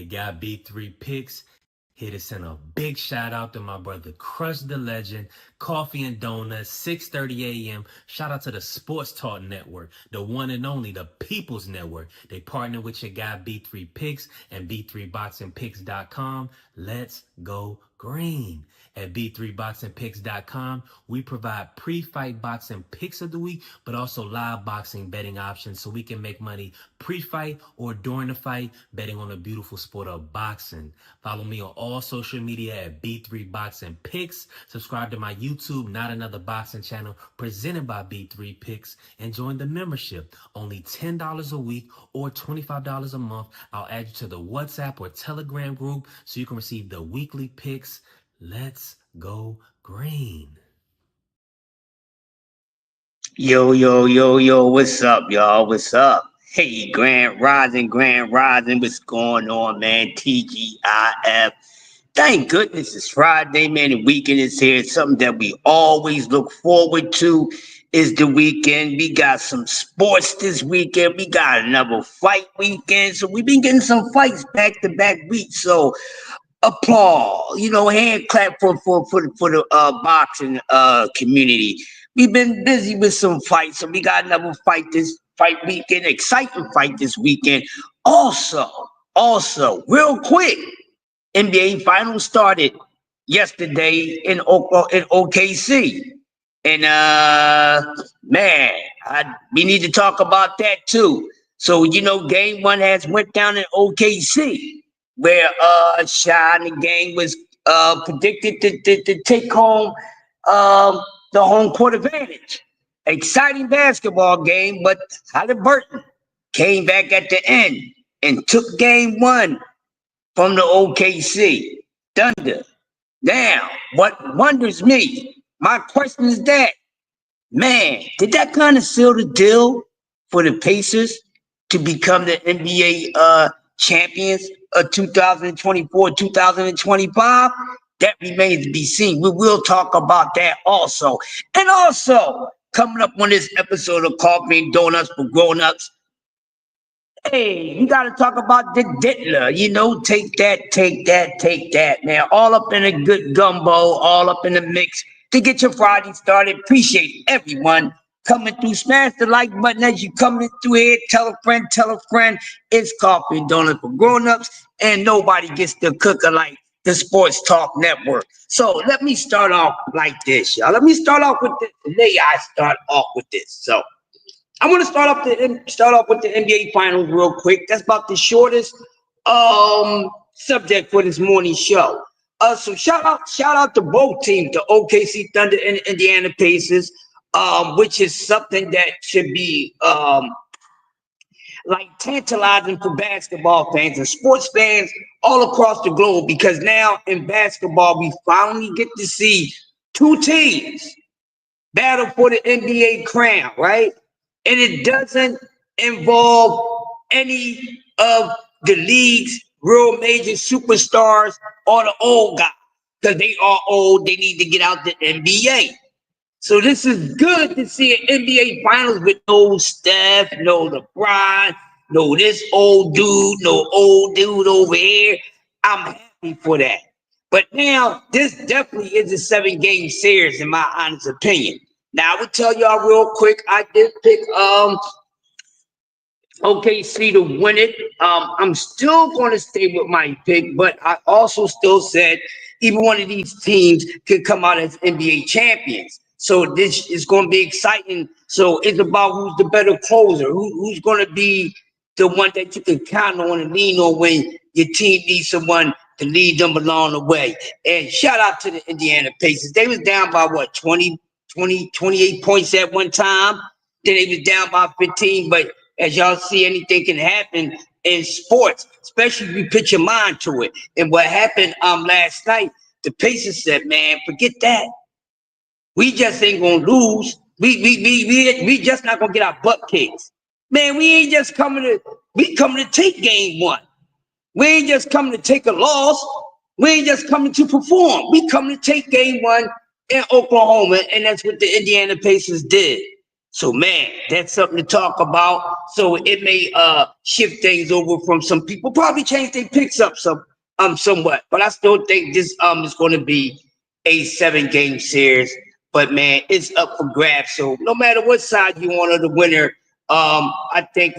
got B3 Picks. Here to send a big shout out to my brother Crush the Legend, Coffee and Donuts, 6:30 a.m. Shout out to the Sports Talk Network, the one and only, the People's Network. They partner with your guy B3 Picks and B3BoxingPicks.com. Let's go green. At B3BoxingPicks.com, we provide pre-fight boxing picks of the week, but also live boxing betting options so we can make money pre-fight or during the fight betting on the beautiful sport of boxing. Follow me on all social media at B3BoxingPicks. Subscribe to my YouTube, Not Another Boxing channel, presented by B3 Picks, and join the membership. Only $10 a week or $25 a month. I'll add you to the WhatsApp or Telegram group so you can receive the weekly picks. Let's go green. Yo, what's up, y'all? What's up? Hey, Grand Rising, what's going on, man? TGIF. Thank goodness it's Friday, man. The weekend is here. It's something that we always look forward to is the weekend. We got some sports this weekend. We got another fight weekend. So we've been getting some fights back-to-back weeks. So applause, hand clap for the boxing community. We've been busy with some fights, so we got another fight this fight weekend, exciting fight this weekend. Also, real quick, NBA Finals started yesterday in OKC, and man, we need to talk about that too. So Game 1 has went down in OKC, where Shy and the gang was predicted to take home the home court advantage. Exciting basketball game, but Halliburton came back at the end and took Game 1 from the OKC Thunder. Now, what wonders me, my question is that, man, did that kind of seal the deal for the Pacers to become the NBA champions of 2024, 2025? That remains to be seen. We will talk about that also. And also, coming up on this episode of Coffee and Donuts for Grown-Ups, hey, we got to talk about the Diddler. Take that, man. All up in a good gumbo, all up in the mix to get your Friday started. Appreciate everyone coming through. Smash the like button as you coming through here. Tell a friend. It's Coffee and Donuts for Grown-Ups, and nobody gets to cook like the Sports Talk Network. So let me start off like this, y'all. Let me start off with this. Today I start off with this. So I want to start off with the NBA Finals real quick. That's about the shortest subject for this morning's show. So shout out to both teams, the OKC Thunder and the Indiana Pacers, which is something that should be like tantalizing for basketball fans and sports fans all across the globe, because now in basketball we finally get to see two teams battle for the NBA crown, right? And it doesn't involve any of the league's real major superstars or the old guys, because they are old. They need to get out the NBA. So this is good to see an NBA Finals with no Steph, no LeBron, no this old dude, no old dude over here. I'm happy for that. But now, this definitely is a 7-game series, in my honest opinion. Now, I will tell y'all real quick, I did pick OKC to win it. I'm still going to stay with my pick, but I also still said even one of these teams could come out as NBA champions. So this is going to be exciting. So it's about who's the better closer, who's going to be the one that you can count on and lean on when your team needs someone to lead them along the way. And shout out to the Indiana Pacers. They was down by 28 points at one time. Then they was down by 15. But as y'all see, anything can happen in sports, especially if you put your mind to it. And what happened last night, the Pacers said, man, forget that. We just ain't gonna lose. We just not gonna get our butt kicked. Man, we ain't just coming to take Game 1. We ain't just coming to take a loss. We ain't just coming to perform. We coming to take Game 1 in Oklahoma, and that's what the Indiana Pacers did. So man, that's something to talk about. So it may shift things over from some people, probably change their picks up somewhat. But I still think this is going to be a 7-game series. But man, it's up for grabs. So no matter what side you want of the winner, I think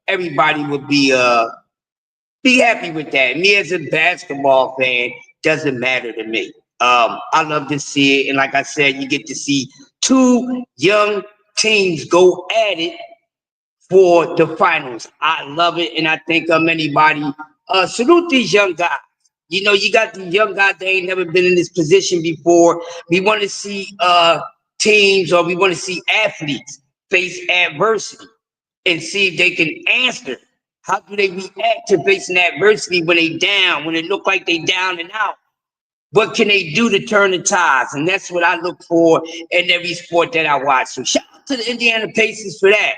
everybody would be happy with that. Me as a basketball fan, doesn't matter to me. I love to see it, and like I said, you get to see two young teams go at it for the finals. I love it, and I think anybody salute these young guys. You know, you got these young guys that ain't never been in this position before. We want to see teams, or we want to see athletes face adversity and see if they can answer. How do they react to facing adversity when they down, when it look like they down and out? What can they do to turn the tides? And that's what I look for in every sport that I watch. So shout out to the Indiana Pacers for that.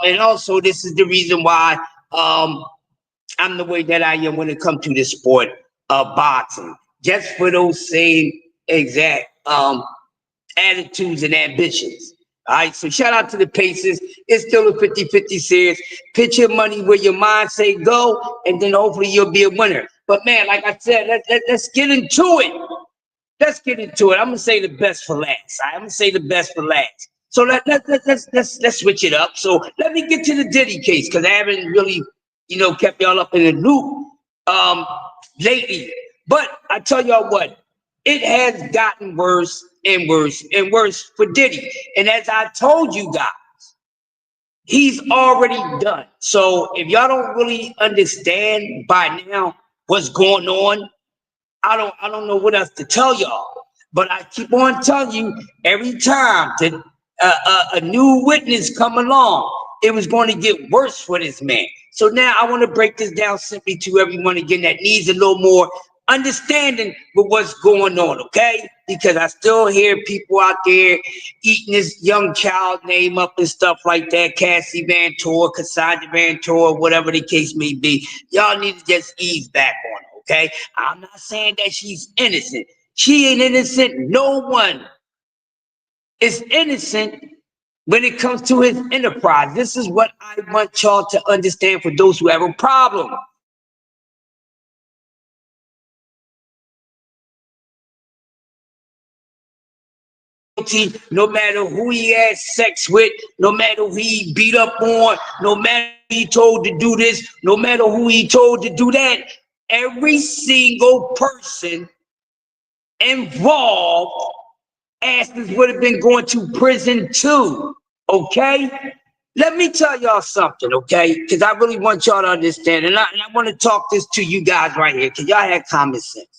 And also, this is the reason why I'm the way that I am when it comes to this sport of boxing. Just for those same exact attitudes and ambitions. All right, so shout out to the Pacers. It's still a 50-50 series. Pitch your money where your mind say go, and then hopefully you'll be a winner. But man, like I said, let's get into it. Let's get into it. I'm gonna say the best for last. I'm gonna say the best for last. So let's switch it up. So let me get to the Diddy case, because I haven't really, kept y'all up in the loop lately. But I tell y'all what, it has gotten worse and worse and worse for Diddy. And as I told you guys, he's already done. So if y'all don't really understand by now what's going on, I don't know what else to tell y'all. But I keep on telling you, every time that a new witness come along, it was going to get worse for this man. So now I want to break this down simply to everyone again that needs a little more understanding with what's going on, okay? Because I still hear people out there eating this young child name up and stuff like that, Cassie Ventura, Cassandra Ventura, whatever the case may be. Y'all need to just ease back on it, okay? I'm not saying that she's innocent. She ain't innocent. No one is innocent when it comes to his enterprise. This is what I want y'all to understand for those who have a problem. No matter who he had sex with, no matter who he beat up on, no matter who he told to do this, no matter who he told to do that, every single person involved, asses would have been going to prison too, okay? Let me tell y'all something, okay? Because I really want y'all to understand, and I want to talk this to you guys right here, because y'all had common sense.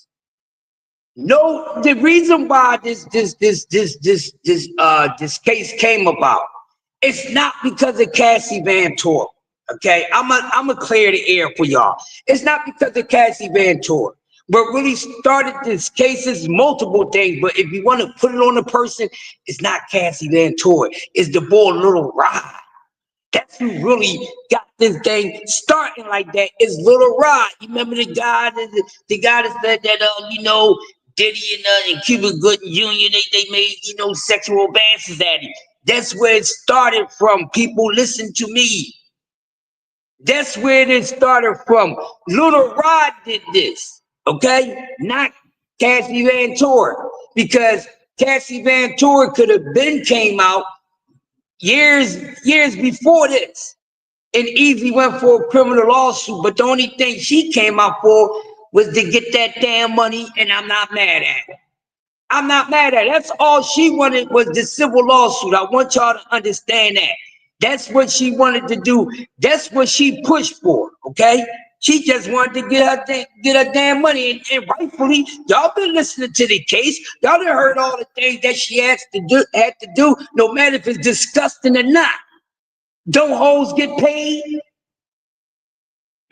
No, the reason why this case came about, it's not because of Cassie Ventura. Okay, I'm a clear the air for y'all. It's not because of Cassie Ventura. What really started this case is multiple things, but if you want to put it on a person, it's not Cassie Ventura. It's the boy Little Rod. That's who really got this thing starting like that. Is Little Rod. You remember the guy that said that Diddy and Cuba Gooding Jr. They made sexual advances at him. That's where it started from. People, listen to me. That's where it started from. Little Rod did this, okay? Not Cassie Ventura, because Cassie Ventura could have been came out years before this, and Easy went for a criminal lawsuit. But the only thing she came out for was to get that damn money, and I'm not mad at it. I'm not mad at it. That's all she wanted was the civil lawsuit. I want y'all to understand that. That's what she wanted to do. That's what she pushed for, okay? She just wanted to get her damn money, and rightfully, y'all been listening to the case. Y'all done heard all the things that she had to do, no matter if it's disgusting or not. Don't hoes get paid?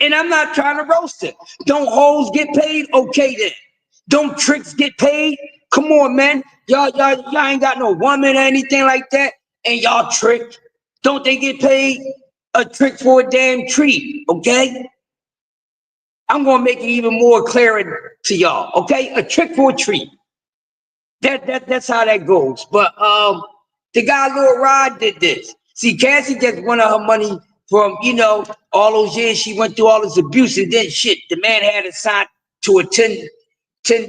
And I'm not trying to roast it. Don't hoes get paid? Okay then. Don't tricks get paid? Come on, man. Y'all ain't got no woman or anything like that, and y'all trick. Don't they get paid? A trick for a damn treat, okay? I'm gonna make it even more clear to y'all, okay? A trick for a treat. That's how that goes. But The guy Lil Rod did this. See, Cassie just wanted her money from, all those years she went through all this abuse, and then shit, the man had to sign to a 10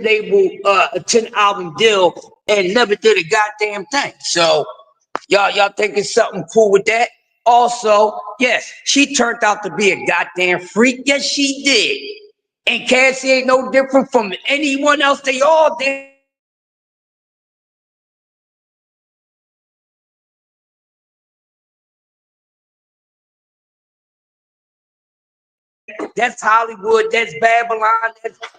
label, a 10 album deal, and never did a goddamn thing. So y'all think it's something cool with that? Also, yes, she turned out to be a goddamn freak. Yes, she did. And Cassie ain't no different from anyone else. They all did. That's Hollywood. That's Babylon.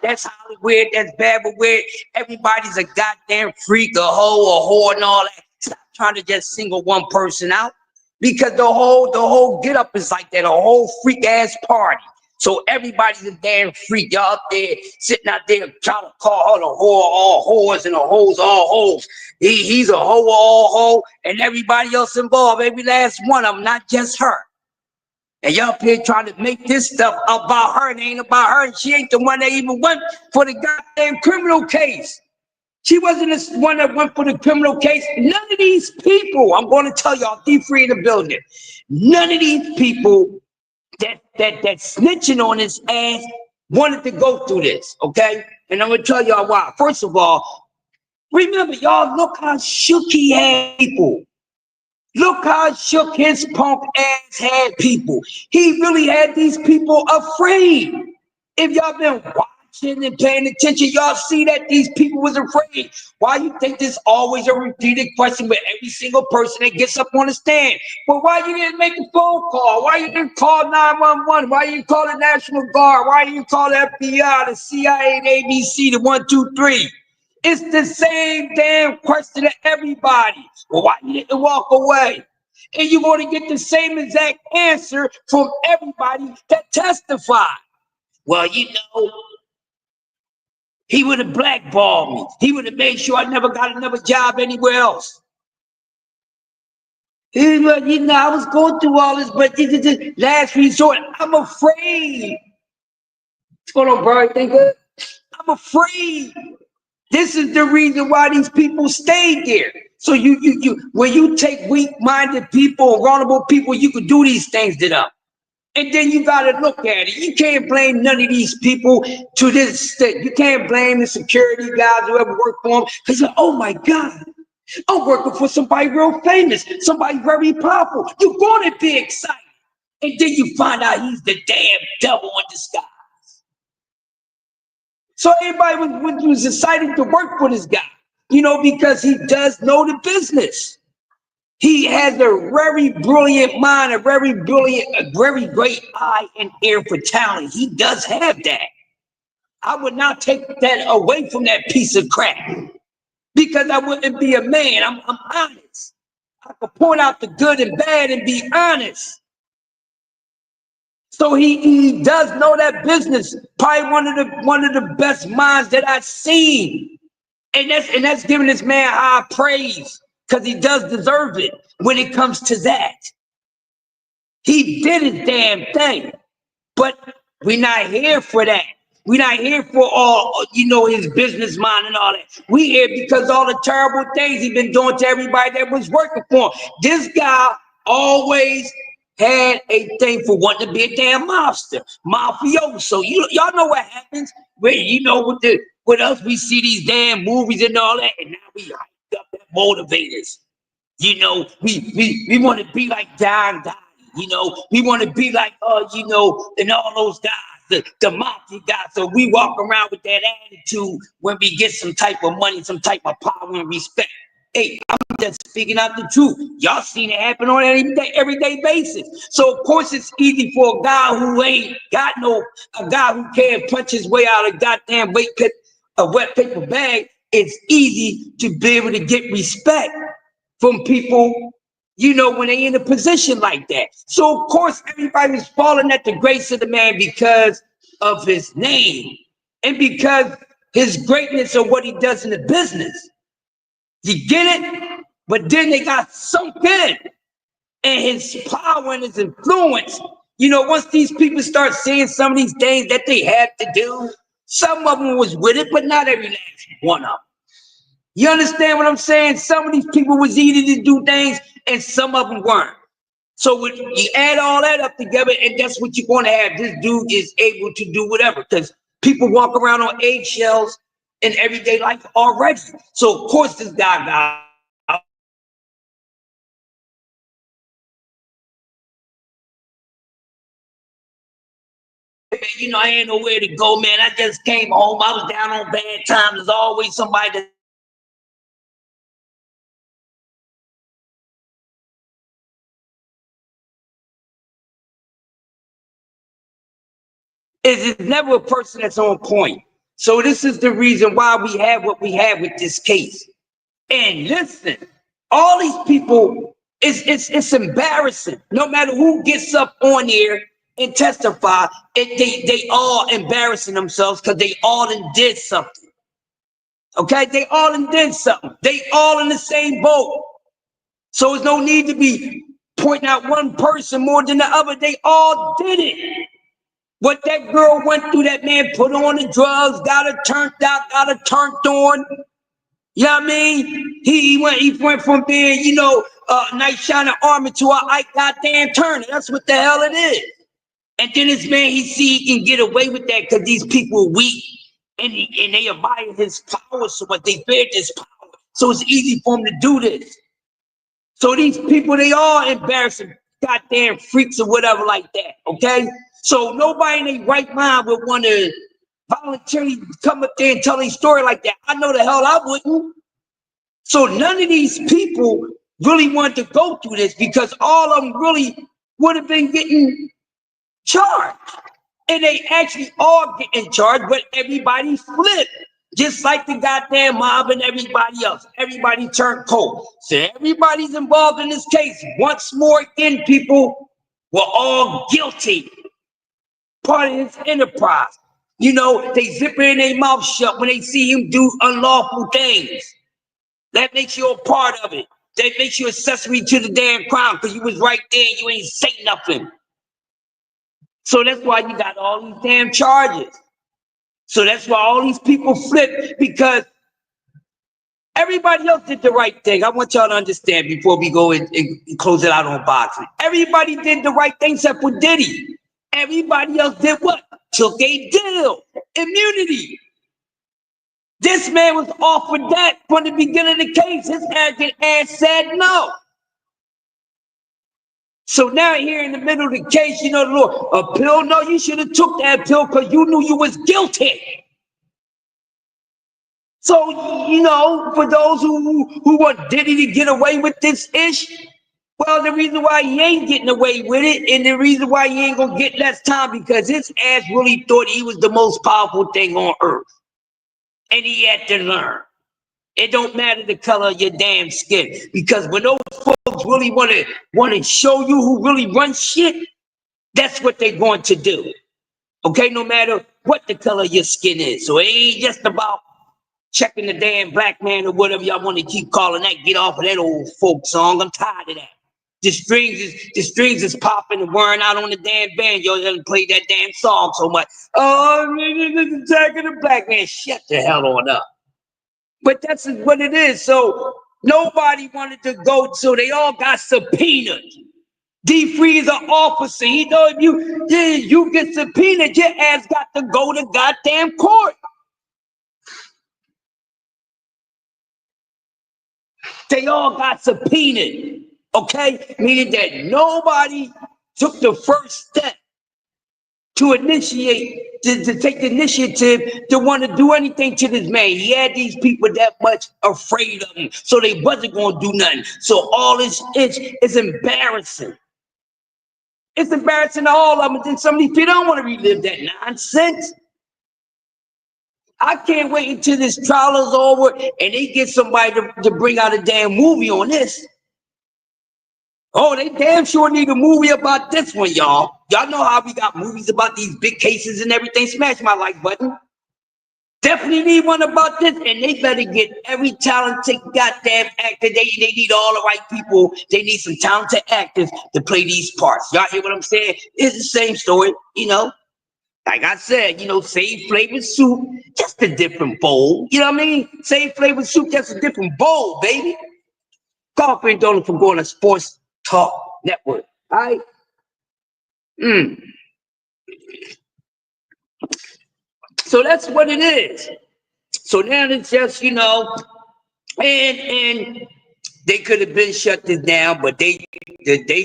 That's Hollywood. That's Babylon. Everybody's a goddamn freak, a hoe, a whore, and all that. Stop trying to just single one person out, because the whole get up is like that. A whole freak ass party. So everybody's a damn freak. Y'all up there sitting out there trying to call her the whore, all whores, and the hoes, all hoes. He's a hoe, all hoe, and everybody else involved. Every last one of them, not just her. And y'all up here trying to make this stuff about her, and it ain't about her, and she ain't the one that even went for the goddamn criminal case. She wasn't the one that went for the criminal case. None of these people, I'm going to tell y'all, D3 in the building, none of these people that snitching on his ass wanted to go through this, okay? And I'm going to tell y'all why. First of all, remember, y'all, look how shook he had people. Look how shook his punk ass had people. He really had these people afraid. If y'all been watching and paying attention, y'all see that these people was afraid. Why you think there's always a repeated question with every single person that gets up on the stand? Well, why you didn't make a phone call? Why you didn't call 911? Why you didn't call the National Guard? Why you didn't call the FBI, the CIA, the ABC, the 123? It's the same damn question to everybody. Well, why you didn't walk away? And you're going to get the same exact answer from everybody that testified. Well, he would have blackballed me. He would have made sure I never got another job anywhere else. I was going through all this, but this is last resort. I'm afraid. What's going on, bro? Everything good? I'm afraid. This is the reason why these people stayed there. So when you take weak-minded people, vulnerable people, you can do these things to them. And then you got to look at it. You can't blame none of these people to this extent. You can't blame the security guys who ever work for them. Because, oh my God, I'm working for somebody real famous, somebody very powerful. You're going to be excited. And then you find out he's the damn devil in disguise. So everybody was excited to work for this guy, because he does know the business. He has a very brilliant mind, a very great eye and ear for talent. He does have that. I would not take that away from that piece of crap, because I wouldn't be a man. I'm honest. I could point out the good and bad and be honest. So he does know that business. Probably one of the best minds that I've seen. And that's giving this man high praise, because he does deserve it when it comes to that. He did his damn thing. But we're not here for that. We're not here for all, his business mind and all that. We here because all the terrible things he's been doing to everybody that was working for him. This guy always had a thing for wanting to be a damn mobster, mafioso. Y'all know what happens when, with us, we see these damn movies and all that, and now we hyped up that motivators. We want to be like Don Dottie. We want to be like, and all those guys, the mafia guys. So we walk around with that attitude when we get some type of money, some type of power and respect. Hey, I'm just speaking out the truth. Y'all seen it happen on an everyday basis. So of course it's easy for a guy who ain't got a guy who can't punch his way out of goddamn a wet paper bag. It's easy to be able to get respect from people, when they in a position like that. So of course everybody's falling at the grace of the man because of his name and because his greatness of what he does in the business. You get it? But then they got sunk in, and his power and his influence. Once these people start saying some of these things that they had to do, some of them was with it, but not every last one of them. You understand what I'm saying? Some of these people was easy to do things, and some of them weren't. So when you add all that up together, and that's what you're going to have. This dude is able to do whatever, because people walk around on eggshells in everyday life already. So of course this guy got, you know, I ain't nowhere to go, man. I just came home. I was down on bad times. There's always somebody that is never a person that's on point. So this is the reason why we have what we have with this case. And listen, all these people, it's embarrassing. No matter who gets up on here and testify, they all embarrassing themselves because they all did something. Okay, they all did something. They all in the same boat. So there's no need to be pointing out one person more than the other. They all did it. What that girl went through, that man put on the drugs, got her turned out, got her turned on. You know what I mean? He went from being, you know, nice shining armor to a Ike goddamn Turner. That's what the hell it is. And then this man, he see he can get away with that because these people are weak and they admire his power so much. They fear his power. So it's easy for him to do this. So these people, they all embarrassing goddamn freaks or whatever like that, okay? So nobody in their right mind would want to voluntarily come up there and tell a story like that. I know the hell I wouldn't. So none of these people really wanted to go through this because all of them really would have been getting charged. And they actually all getting charged, but everybody flipped. Just like the goddamn mob and everybody else. Everybody turned cold. So everybody's involved in this case. Once more again, people were all guilty. Part of his enterprise. You know, they zip it in their mouth shut when they see him do unlawful things. That makes you a part of it. That makes you accessory to the damn crime because you was right there and you ain't say nothing. So that's why you got all these damn charges. So that's why all these people flip, because everybody else did the right thing. I want y'all to understand before we go and close it out on boxing. Everybody did the right thing except for Diddy. Everybody else did what? Took a deal. Immunity. This man was offered that from the beginning of the case. His arrogant ass said no. So now here in the middle of the case, you know, the Lord, a pill? No, you should have took that pill because you knew you was guilty. So, you know, for those who want Diddy to get away with this ish, well, the reason why he ain't getting away with it, and the reason why he ain't gonna get less time, because his ass really thought he was the most powerful thing on earth. And he had to learn. It don't matter the color of your damn skin, because when those folks really want to show you who really runs shit, that's what they're going to do. Okay, no matter what the color of your skin is. So it ain't just about checking the damn black man or whatever y'all want to keep calling that. Get off of that old folk song. I'm tired of that. The strings is popping and wearing out on the damn band. Y'all done play that damn song so much. Oh, attacking the black man. Shut the hell on up. But that's what it is. So nobody wanted to go, so they all got subpoenaed. D3 is an officer. He know if you get subpoenaed, your ass got to go to goddamn court. They all got subpoenaed, okay? Meaning that nobody took the first step to initiate, to take the initiative to want to do anything to this man. He had these people that much afraid of him, so they wasn't going to do nothing. So all this is embarrassing. It's embarrassing to all of them. And some of these people don't want to relive that nonsense. I can't wait until this trial is over and they get somebody to bring out a damn movie on this. Oh, they damn sure need a movie about this one, y'all. Y'all know how we got movies about these big cases and everything. Smash my like button. Definitely need one about this, and they better get every talented goddamn actor. They need all the right people. They need some talented actors to play these parts. Y'all hear what I'm saying? It's the same story, you know. Like I said, same flavored soup, just a different bowl. You know what I mean? Same flavored soup, just a different bowl, baby. Coffee and Donuts from going to Sports Talk Network. All right? So that's what it is. So now it's just, and they could have been shut this down, but they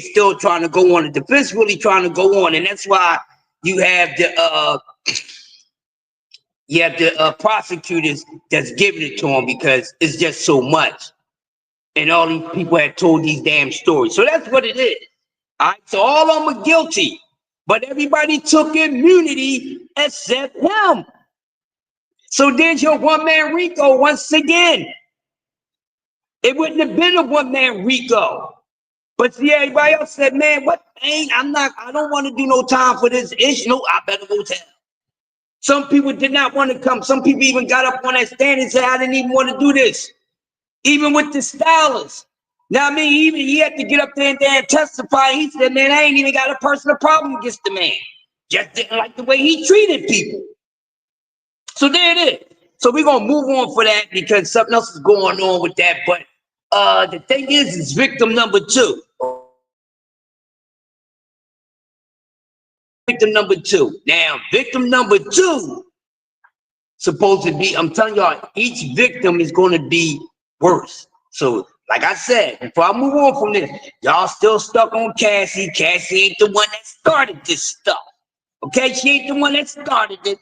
still trying to go on. The defense really trying to go on, and that's why you have the prosecutors that's giving it to them, because it's just so much, and all these people had told these damn stories. So that's what it is. All right, so all of them are guilty, but everybody took immunity except him. So there's your one-man Rico once again. It wouldn't have been a one-man Rico. But see, everybody else said, man, I don't want to do no time for this issue. No, I better go tell. Some people did not want to come. Some people even got up on that stand and said, I didn't even want to do this. Even with the stylist. Now, I mean, even he had to get up there and testify. He said, man, I ain't even got a personal problem against the man. Just didn't like the way he treated people. So there it is. So we're going to move on for that, because something else is going on with that. But the thing is victim number 2. Victim number 2. Now, victim number 2 supposed to be, I'm telling y'all, each victim is going to be worse. So, like I said, before I move on from this, y'all still stuck on Cassie. Cassie ain't the one that started this stuff. Okay? She ain't the one that started it.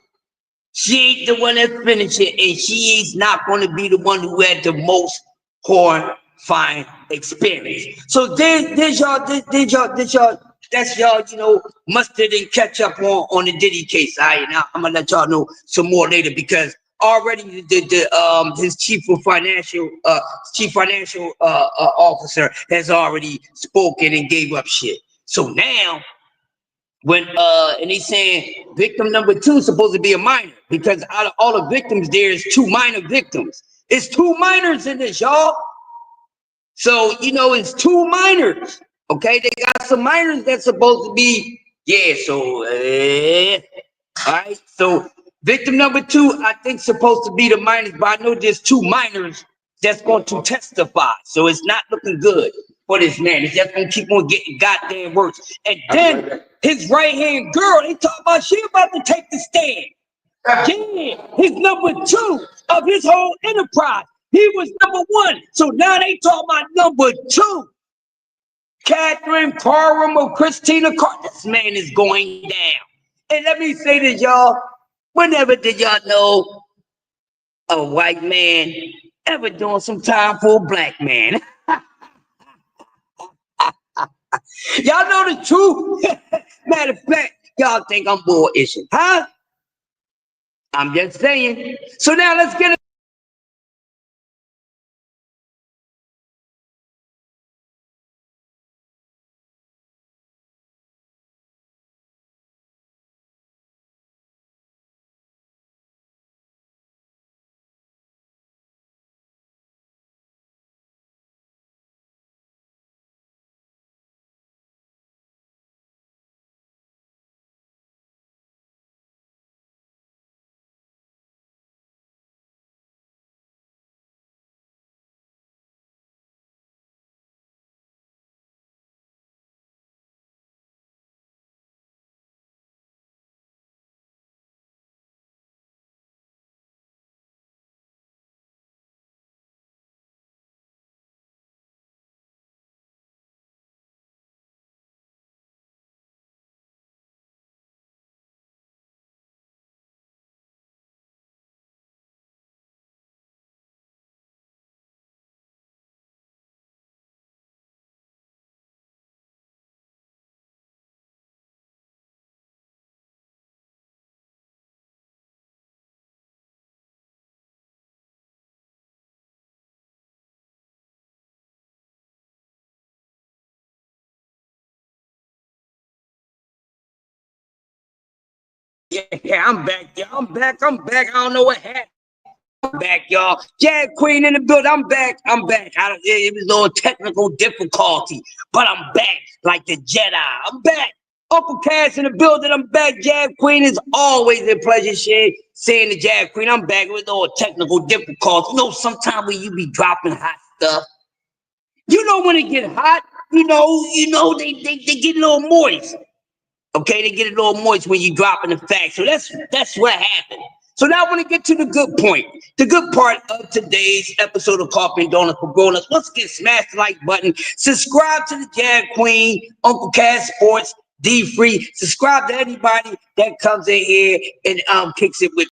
She ain't the one that finished it, and she is not going to be the one who had the most horrifying experience. So there's y'all, that's y'all, mustard and ketchup on the Diddy case. All right, now I'm gonna let y'all know some more later, because already his chief financial officer has already spoken and gave up shit. So now, when and he's saying victim number 2 is supposed to be a minor, because out of all the victims, there's 2 minor victims. It's 2 minors in this, y'all. So it's 2 minors. Okay, they got some minors that's supposed to be, so all right. So victim number 2, I think, supposed to be the minors, but I know there's 2 minors that's going to testify. So it's not looking good for this man. It's just gonna keep on getting goddamn worse. And then his right-hand girl, they talk about she about to take the stand. Yeah, he's number 2 of his whole enterprise. He was number 1. So now they talk about number 2. Catherine Parham or Christina Carter. This man is going down. And let me say this, y'all. Whenever did y'all know a white man ever doing some time for a black man? Y'all know the truth. Matter of fact, y'all think I'm bullshitting, huh? I'm just saying. So now let's get it. Yeah, I'm back, y'all. I'm back. I don't know what happened. I'm back, y'all. Jag Queen in the building. I'm back. It was a little technical difficulty, but I'm back like the Jedi. I'm back. Uncle Cass in the building. I'm back. Jab Queen, is always a pleasure saying the Jab Queen. I'm back with all technical difficulties. You know, sometimes when you be dropping hot stuff, you know when it get hot, you know they get a little moist. Okay, they get a little moist when you dropping the facts. So that's what happened. So now I want to get to the good point. The good part of today's episode of Coffee and Donuts for Grown Ups. Once again, smash the like button. Subscribe to the Jab Queen, Uncle Cass Sports, D Free. Subscribe to anybody that comes in here and kicks it with